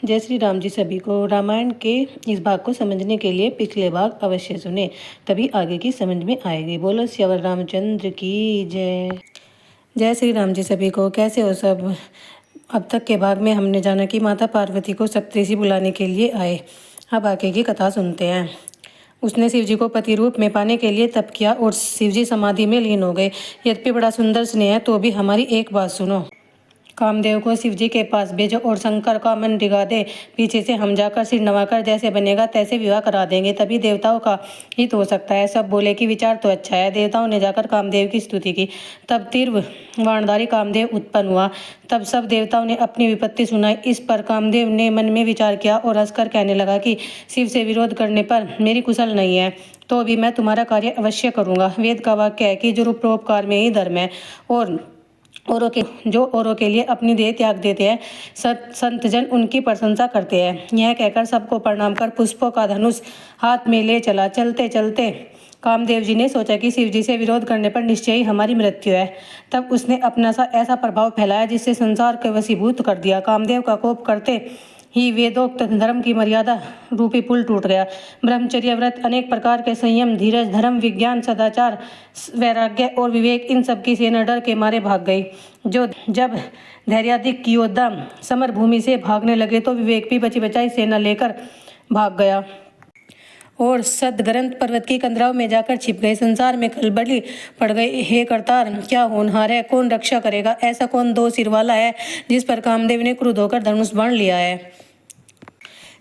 जय श्री राम जी सभी को। रामायण के इस भाग को समझने के लिए पिछले भाग अवश्य सुने, तभी आगे की समझ में आएगी। बोलो श्यावर रामचंद्र की जय। जय श्री राम जी सभी को। कैसे हो सब? अब तक के भाग में हमने जाना कि माता पार्वती को सप्तऋषि बुलाने के लिए आए। अब आगे की कथा सुनते हैं। उसने शिवजी को पति रूप में पाने के लिए तप किया और शिवजी समाधि में लीन हो गए। यद्यपि बड़ा सुंदर स्नेह है तो भी हमारी एक बात सुनो। कामदेव को शिवजी के पास भेजो और शंकर का मन डिगा दे। पीछे से हम जाकर सिर नवाकर जैसे बनेगा तैसे विवाह करा देंगे, तभी देवताओं का हित हो सकता है। सब बोले कि विचार तो अच्छा है। देवताओं ने जाकर कामदेव की स्तुति की। तब तीव्र वाणधारी कामदेव उत्पन्न हुआ। तब सब देवताओं ने अपनी विपत्ति सुनाई। इस पर कामदेव ने मन में विचार किया और हंसकर कहने लगा कि शिव से विरोध करने पर मेरी कुशल नहीं है, तो भी मैं तुम्हारा कार्य अवश्य करूंगा। वेद का वाक्य है कि जो परोपकार में ही धर्म है और औरों के लिए अपनी देह त्याग देते हैं, संत जन उनकी प्रशंसा करते हैं। यह कहकर सबको प्रणाम कर पुष्पों का धनुष हाथ में ले चला। चलते चलते कामदेव जी ने सोचा कि शिव जी से विरोध करने पर निश्चय ही हमारी मृत्यु है। तब उसने अपना ऐसा प्रभाव फैलाया जिससे संसार को वशीभूत कर दिया। कामदेव का कोप करते ही वेदोक्त धर्म की मर्यादा रूपी पुल टूट गया। ब्रह्मचर्य, व्रत, अनेक प्रकार के संयम, धीरज, धर्म, विज्ञान, सदाचार, वैराग्य और विवेक, इन सब की सेना डर के मारे भाग गई। जब धैर्याधिक योद्धा समर भूमि से भागने लगे तो विवेक भी बची बचाई सेना लेकर भाग गया और सदग्रंथ पर्वत की कंदराओं में जाकर छिप गए। संसार में खलबली पड़ गई। हे करतार, क्या होनहार है? कौन रक्षा करेगा? ऐसा कौन दो सिर वाला है जिस पर कामदेव ने क्रुद्ध होकर धनुष बाण लिया है?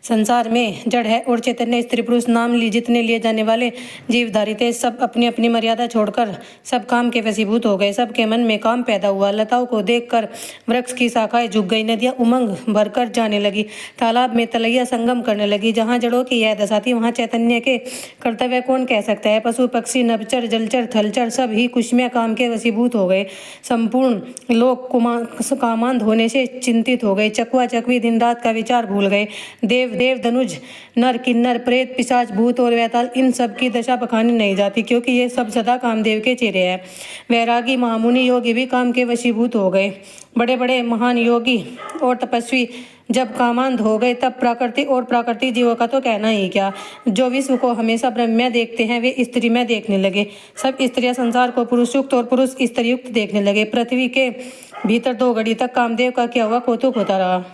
संसार में जड़ है और चैतन्य, स्त्री पुरुष नाम जितने लिए जाने वाले जीवधारी थे, सब अपनी अपनी मर्यादा छोड़कर सब काम के वशीभूत हो गए। सबके मन में काम पैदा हुआ। लताओं को देखकर वृक्ष की शाखाएं झुक गई। नदियां उमंग भरकर जाने लगी। तालाब में तलैया संगम करने लगी। जहाँ जड़ों की यह दशा थी वहाँ चैतन्य के कर्तव्य कौन कह सकता है? पशु पक्षी, नभचर, जलचर, थलचर सब ही कुसुम्या काम के वशीभूत हो गए। संपूर्ण लोग कामांध होने से चिंतित हो गए। चकवा चकवी दिन रात का विचार भूल गए। देव धनुज, नर किन्नर, प्रेत, पिशाच, भूत और वैताल, इन सब की दशा बखानी नहीं जाती, क्योंकि ये सब सदा कामदेव के चेहरे हैं। वैरागी, महामुनि, योगी भी काम के वशीभूत हो गए। बड़े बड़े महान योगी और तपस्वी जब कामांध हो गए तब प्राकृतिक जीवों का तो कहना ही क्या। जो विश्व को हमेशा ब्रह्म में देखते हैं वे स्त्री में देखने लगे। सब स्त्रियां संसार को पुरुषयुक्त और पुरुष स्त्रीयुक्त देखने लगे। पृथ्वी के भीतर 2 घड़ी तक कामदेव का किया हुआ कौतुक होता रहा।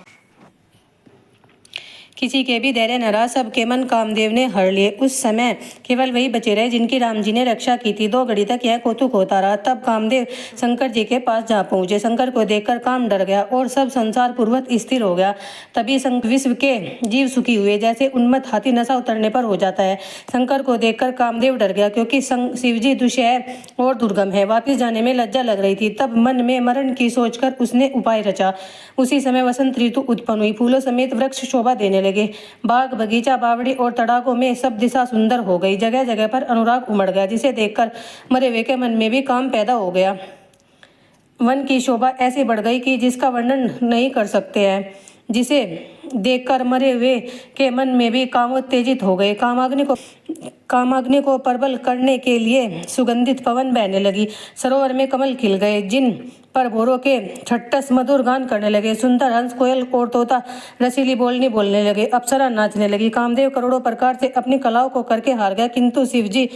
किसी के भी धैर्य न रहा। सबके मन कामदेव ने हर लिए। उस समय केवल वही बचे रहे जिनकी राम जी ने रक्षा की थी। 2 घड़ी तक यह कौतुक होता रहा। तब कामदेव शंकर जी के पास जा पहुंचे। शंकर को देखकर काम डर गया और सब संसार पूर्वक स्थिर हो गया। तभी विश्व के जीव सुखी हुए, जैसे उन्मत्त हाथी नशा उतरने पर हो जाता है। शंकर को देखकर कामदेव डर गया, क्योंकि शिवजी दुष्यय और दुर्गम है। वापिस जाने में लज्जा लग रही थी। तब मन में मरण की सोचकर उसने उपाय रचा। उसी समय वसंत ऋतु उत्पन्न हुई। फूलों समेत वृक्ष शोभा देने लगे। बाग, बगीचा, बावड़ी और तड़ाकों में सब दिशा सुंदर हो गई। जगह जगह पर अनुराग उमड़ गया, जिसे देखकर मरे हुए के मन में भी काम पैदा हो गया। वन की शोभा ऐसी बढ़ गई कि जिसका वर्णन नहीं कर सकते हैं। जिसे देखकर मरे हुए के मन में भी कामोत्तेजित हो गए। कामाग्नि को प्रबल करने के लिए सुगंधित पवन बहने लगी। सरोवर में कमल खिल गए, जिन पर भोरों के ठट्ठस मधुर गान करने लगे। सुंदर हंस, कोयल और तोता रसीली बोलनी बोलने लगे। अप्सरा नाचने लगी। कामदेव करोड़ों प्रकार से अपनी कलाओं को करके हार गया, किंतु शिवजी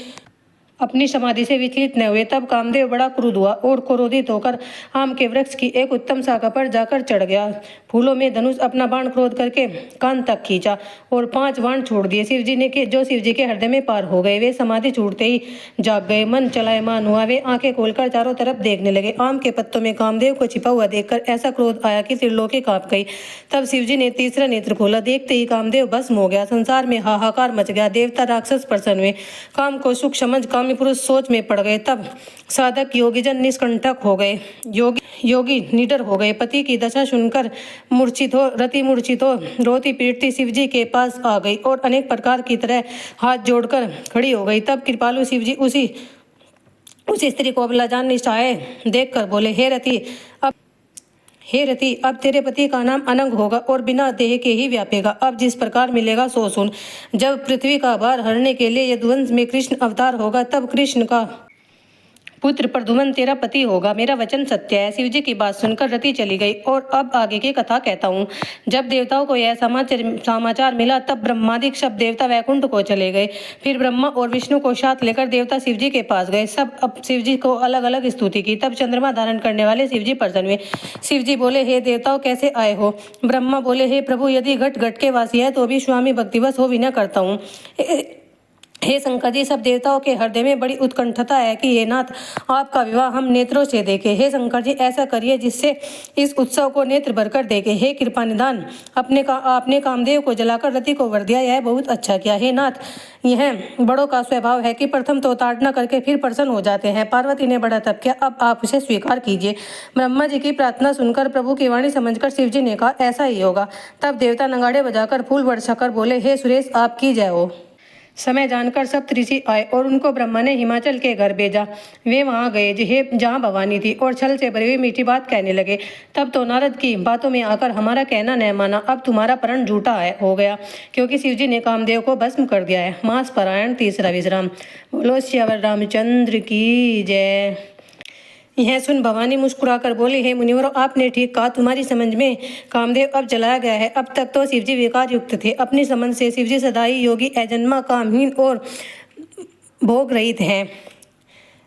अपनी समाधि से विचलित न हुए। तब कामदेव बड़ा क्रुद्ध हुआ और क्रोधित होकर आम के वृक्ष की एक उत्तम शाखा पर जाकर चढ़ गया। फूलों में धनुष अपना बाण क्रोध करके कान तक खींचा और 5 बाण छोड़ दिए। जो शिवजी के हृदय में पार हो गए। वे समाधि छूटते ही जाग गए। मन चलायमान हुआ। वे आंखें खोलकर चारों तरफ देखने लगे। आम के पत्तों में कामदेव को छिपा हुआ देखकर ऐसा क्रोध आया कि त्रिलोकी कांप गई। तब शिवजी ने तीसरा नेत्र खोला। देखते ही कामदेव भस्म हो गया। संसार में हाहाकार मच गया। देवता राक्षस प्रसन्न हुए। काम को सुख समझ कामी पुरुष सोच में पड़ गए। तब साधक योगीजन निष्कंटक हो गए। योगी निडर हो गए। पति की दशा सुनकर रति मूर्छित हो रोती पीटती शिवजी के पास आ गई और अनेक प्रकार की तरह हाथ जोड़कर खड़ी हो गई। तब कृपालु शिवजी उस स्त्री को अबलाजान निष्ठाए देखकर बोले, हे रति, अब तेरे पति का नाम अनंग होगा और बिना देह के ही व्यापेगा। अब जिस प्रकार मिलेगा सो सुन। जब पृथ्वी का भार हरने के लिए यदुवंश में कृष्ण अवतार होगा, तब कृष्ण का पुत्र प्रद्युम्न तेरा पति होगा, मेरा वचन सत्य है। शिव जी की बात सुनकर रति चली गई। और अब आगे की कथा कहता हूँ। जब देवताओं को यह समाचार मिला तब ब्रह्मादिक सब देवता वैकुंठ को चले गए। फिर ब्रह्मा और विष्णु को साथ लेकर देवता शिव जी के पास गए। सब अब शिव जी को अलग अलग स्तुति की। तब चंद्रमा धारण करने वाले शिव जी प्रसन्न हुए। शिव जी बोले, हे देवताओं, कैसे आए हो? ब्रह्मा बोले, हे प्रभु, यदि घट घट के वासी है तो भी स्वामी भक्तिवश हो विनय करता हूँ। हे शंकर जी, सब देवताओं के हृदय में बड़ी उत्कंठता है कि हे नाथ, आपका विवाह हम नेत्रों से देखें। हे शंकर जी, ऐसा करिए जिससे इस उत्सव को नेत्र भरकर देखें। हे कृपा निधान, आपने कामदेव को जलाकर रति को वर दिया, यह बहुत अच्छा किया। हे नाथ, यह बड़ों का स्वभाव है कि प्रथम तो ताड़ना करके फिर प्रसन्न हो जाते हैं। पार्वती ने बड़ा तप किया, अब आप उसे स्वीकार कीजिए। ब्रह्मा जी की प्रार्थना सुनकर प्रभु की वाणी समझकर शिव जी ने कहा, ऐसा ही होगा। तब देवता नगाड़े बजाकर फूल वर्षा कर बोले, हे सुरेश, आपकी जय हो। समय जानकर सप्त ऋषि आए और उनको ब्रह्मा ने हिमाचल के घर भेजा। वे वहां गए जहां भवानी थी और छल से भरी हुई मीठी बात कहने लगे। तब तो नारद की बातों में आकर हमारा कहना न माना, अब तुम्हारा प्रण झूठा हो गया, क्योंकि शिव जी ने कामदेव को भस्म कर दिया है। मास पारायण, तीसरा विश्राम। बोलो श्यावर रामचंद्र की जय। यह सुन भवानी मुस्कुराकर बोली, हे मुनिवरों, आपने ठीक कहा, तुम्हारी समझ में कामदेव अब जलाया गया है। अब तक तो शिवजी विकार युक्त थे। अपनी समझ से शिवजी सदा ही योगी, अजन्मा, कामहीन और भोग रहित हैं।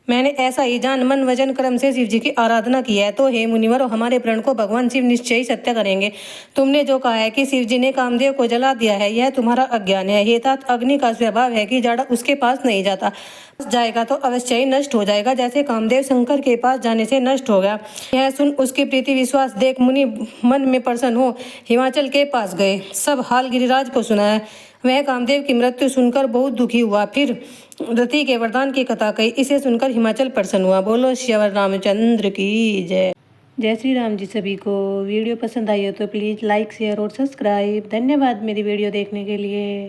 मैंने ऐसा ही जान मन वचन कर्म से शिव जी की आराधना की है। तो हे मुनिवरों, हमारे प्रण को भगवान शिव निश्चय ही सत्य करेंगे। तुमने जो कहा है कि शिव जी ने कामदेव को जला दिया है, यह तुम्हारा अज्ञान है। हे तात, अग्नि का स्वभाव है कि जाड़ा उसके पास नहीं जाता, जाएगा तो अवश्य ही नष्ट हो जाएगा, जैसे कामदेव शंकर के पास जाने से नष्ट हो गया। यह सुन उसकी प्रीति विश्वास देख मुनि मन में प्रसन्न हो हिमाचल के पास गए। सब हाल गिरिराज को सुनाया। वह कामदेव की मृत्यु सुनकर बहुत दुखी हुआ। फिर रति के वरदान की कथा कही। इसे सुनकर हिमाचल प्रसन्न हुआ। बोलो श्यावर रामचंद्र की जय। जय श्री राम जी। सभी को वीडियो पसंद आई हो तो प्लीज़ लाइक, शेयर और सब्सक्राइब। धन्यवाद मेरी वीडियो देखने के लिए।